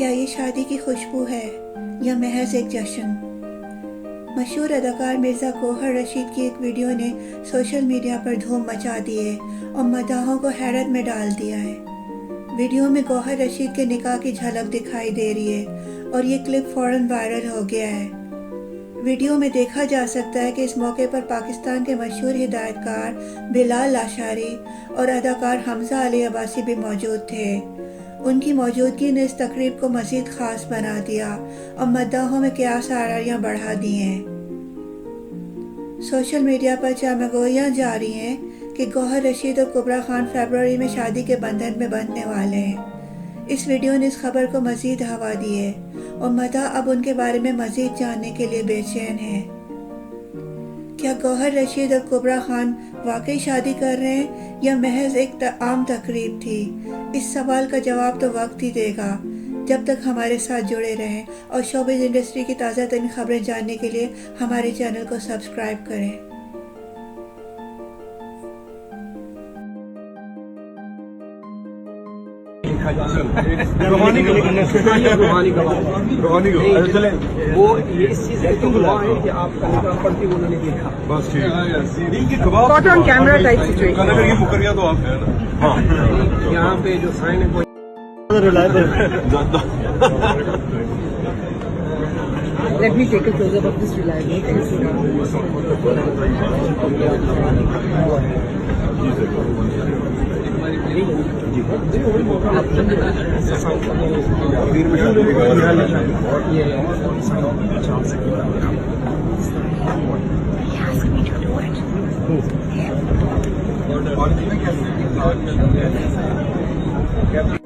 क्या ये शादी की खुशबू है या महज एक जश्न? मशहूर अदाकार मिर्ज़ा गौहर रशीद की एक वीडियो ने सोशल मीडिया पर धूम मचा दी है और मदाहों को हैरत में डाल दिया है। वीडियो में गौहर रशीद के निकाह की झलक दिखाई दे रही है और ये क्लिप फौरन वायरल हो गया है। वीडियो में देखा जा सकता है कि इस मौके पर पाकिस्तान के मशहूर हिदायतकार बिलाल लाशारी और अदाकार हमजा अली अब्बासी भी मौजूद थे। उनकी मौजूदगी ने इस तकरीब को मज़ीद ख़ास बना दिया और मद्दाहों में क़यास आरारियाँ बढ़ा दी हैं। सोशल मीडिया पर चमगोइयाँ जारी हैं कि गौहर रशीद और कुबरा खान फरवरी में शादी के बंधन में बंधने वाले हैं। इस वीडियो ने इस खबर को मज़ीद हवा दी है और मद्दाह अब उनके बारे में मज़ीद जानने के लिए बेचैन हैं। क्या गौहर रशीद और कुबरा खान वाकई शादी कर रहे हैं या महज एक आम तकरीब थी? इस सवाल का जवाब तो वक्त ही देगा। जब तक हमारे साथ जुड़े रहें और शोबिज़ इंडस्ट्री की ताज़ा तरीन खबरें जानने के लिए हमारे चैनल को सब्सक्राइब करें। रूहानी वो ये इस चीज की गवाह है कि आपका निकाह पढ़ती उन्होंने देखा। बस ठीक caught on camera type situation. अगर ये मुकर गया तो आप है ना। हाँ यहाँ पे जो साइन है Let me take a close-up of this reliability. और